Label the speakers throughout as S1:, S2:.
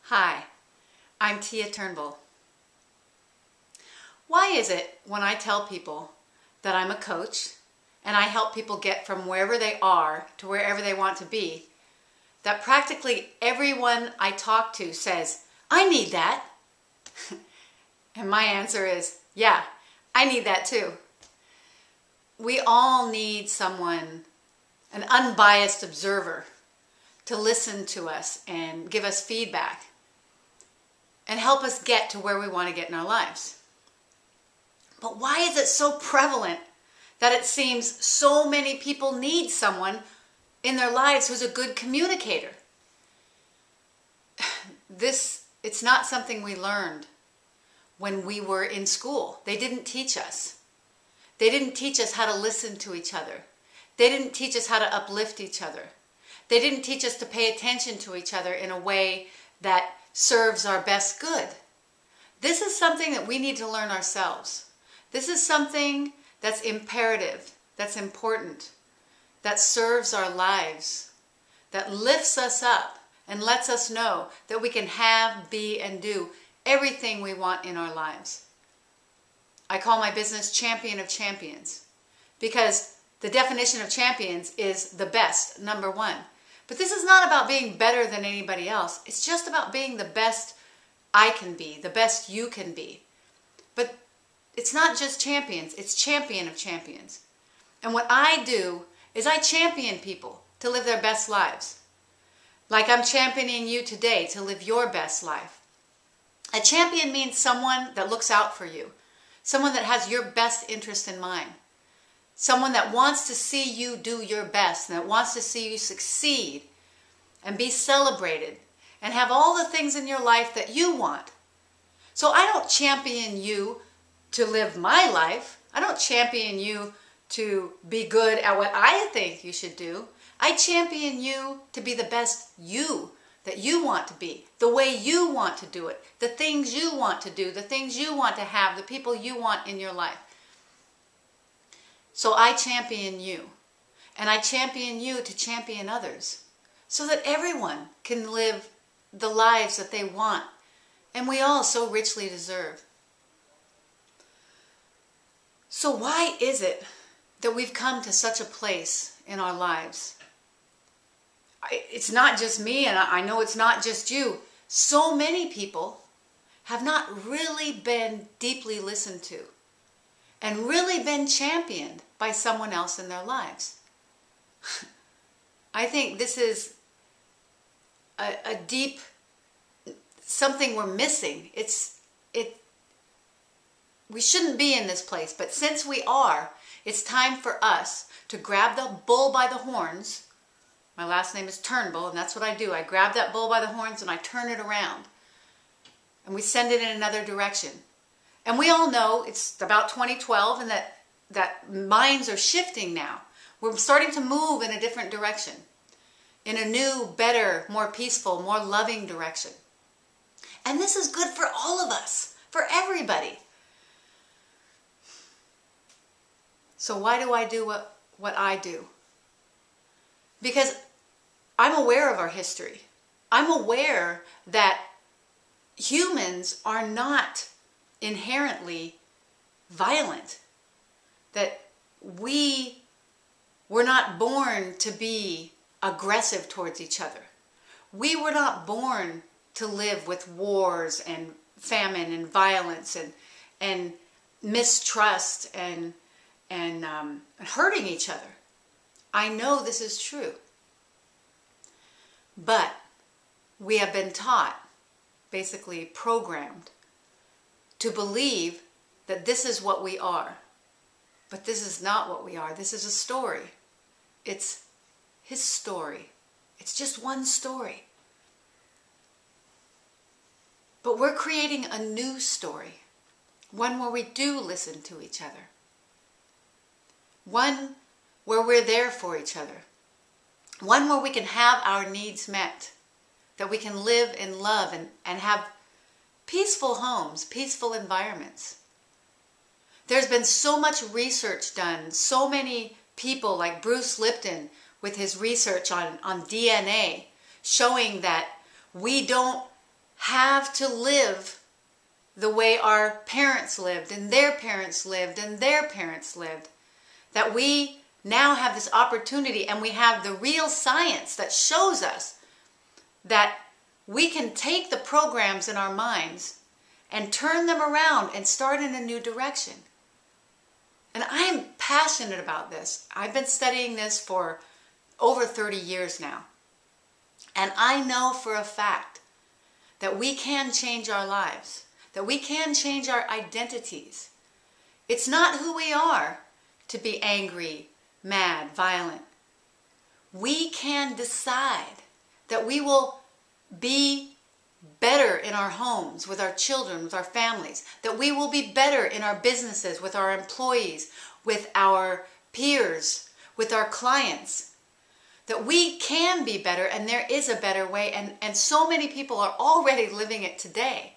S1: Hi, I'm Turnbull. Why is it when I tell people that I'm a coach and I help people get from wherever they are to wherever they want to be, that practically everyone I talk to says, I need that? And my answer is, yeah, I need that too. We all need someone, an unbiased observer, to listen to us and give us feedback and help us get to where we want to get in our lives. But why is it so prevalent that it seems so many people need someone in their lives who's a good communicator? It's not something we learned when we were in school. They didn't teach us. They didn't teach us how to listen to each other. They didn't teach us how to uplift each other. They didn't teach us to pay attention to each other in a way that serves our best good. This is something that we need to learn ourselves. This is something that's imperative, that's important, that serves our lives, that lifts us up and lets us know that we can have, be, and do everything we want in our lives. I call my business Champion of Champions because the definition of champions is the best, number one. But this is not about being better than anybody else. It's just about being the best I can be, the best you can be. But it's not just champions, it's champion of champions. And what I do is I champion people to live their best lives. Like I'm championing you today to live your best life. A champion means someone that looks out for you, someone that has your best interest in mind. Someone that wants to see you do your best and that wants to see you succeed and be celebrated and have all the things in your life that you want. So I don't champion you to live my life. I don't champion you to be good at what I think you should do. I champion you to be the best you that you want to be, the way you want to do it, the things you want to do, the things you want to have, the people you want in your life. So I champion you, and I champion you to champion others so that everyone can live the lives that they want and we all so richly deserve. So why is it that we've come to such a place in our lives? It's not just me, and I know it's not just you. So many people have not really been deeply listened to and really been championed by someone else in their lives. I think this is a deep, something we're missing. We shouldn't be in this place, but since we are, it's time for us to grab the bull by the horns. My last name is Turnbull, and that's what I do. I grab that bull by the horns and I turn it around. And we send it in another direction. And we all know it's about 2012 and that minds are shifting now. We're starting to move in a different direction, in a new, better, more peaceful, more loving direction. And this is good for all of us, for everybody. So why do I do what I do? Because I'm aware of our history. I'm aware that humans are not inherently violent, that we were not born to be aggressive towards each other. We were not born to live with wars and famine and violence and mistrust and hurting each other. I know this is true. But we have been taught, basically programmed, to believe that this is what we are. But this is not what we are. This is a story. It's his story. It's just one story. But we're creating a new story. One where we do listen to each other. One where we're there for each other. One where we can have our needs met. That we can live in love and have peaceful homes, peaceful environments. There's been so much research done, so many people like Bruce Lipton with his research on DNA showing that we don't have to live the way our parents lived and their parents lived and their parents lived. That we now have this opportunity, and we have the real science that shows us that we can take the programs in our minds and turn them around and start in a new direction. And I am passionate about this. I've been studying this for over 30 years now. And I know for a fact that we can change our lives, that we can change our identities. It's not who we are to be angry, mad, violent. We can decide that we will be better in our homes, with our children, with our families, that we will be better in our businesses, with our employees, with our peers, with our clients, that we can be better, and there is a better way, and so many people are already living it today.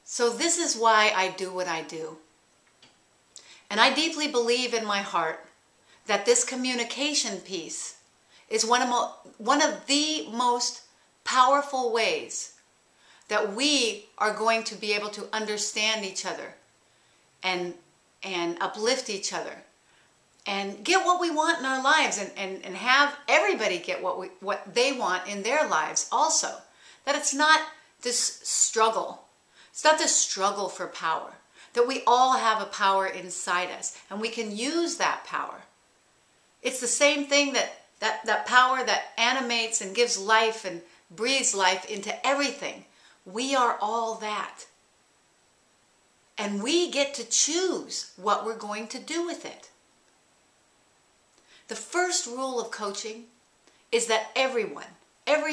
S1: So this is why I do what I do. And I deeply believe in my heart that this communication piece is one of the most powerful ways that we are going to be able to understand each other and uplift each other and get what we want in our lives, and have everybody get what they want in their lives also. That it's not this struggle. It's not this struggle for power. That we all have a power inside us, and we can use that power. It's the same thing that power that animates and gives life and breathes life into everything. We are all that. And we get to choose what we're going to do with it. The first rule of coaching is that every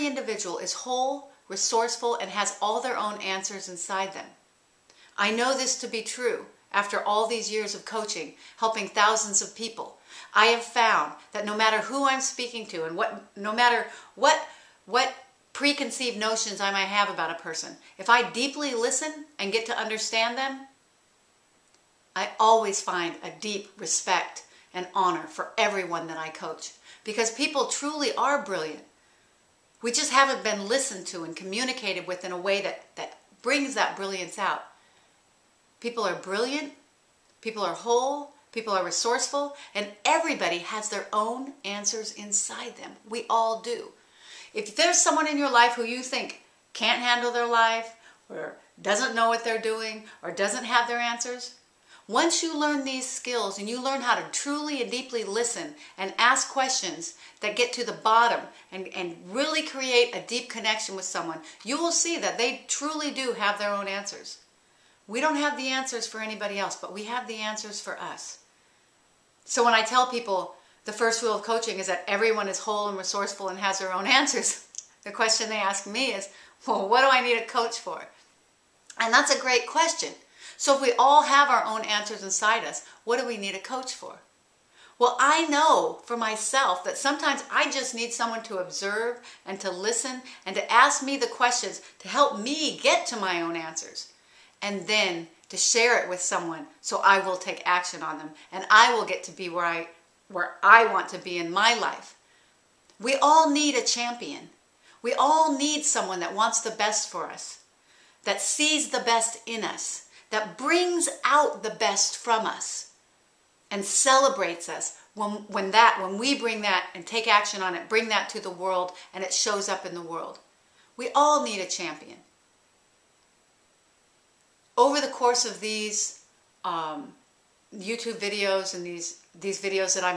S1: individual is whole, resourceful, and has all their own answers inside them. I know this to be true after all these years of coaching, helping thousands of people. I have found that no matter who I'm speaking to, and no matter what preconceived notions I might have about a person, if I deeply listen and get to understand them, I always find a deep respect and honor for everyone that I coach, because people truly are brilliant. We just haven't been listened to and communicated with in a way that brings that brilliance out. People are brilliant, people are whole, people are resourceful, and everybody has their own answers inside them. We all do. If there's someone in your life who you think can't handle their life, or doesn't know what they're doing, or doesn't have their answers, once you learn these skills and you learn how to truly and deeply listen and ask questions that get to the bottom and really create a deep connection with someone, you will see that they truly do have their own answers. We don't have the answers for anybody else, but we have the answers for us. So when I tell people the first rule of coaching is that everyone is whole and resourceful and has their own answers, the question they ask me is, well, what do I need a coach for? And that's a great question. So if we all have our own answers inside us, what do we need a coach for? Well, I know for myself that sometimes I just need someone to observe and to listen and to ask me the questions to help me get to my own answers, and then to share it with someone so I will take action on them and I will get to be where I want to be in my life. We all need a champion. We all need someone that wants the best for us, that sees the best in us, that brings out the best from us and celebrates us when we bring that and take action on it, bring that to the world, and it shows up in the world. We all need a champion. Over the course of these YouTube videos and these videos that I'm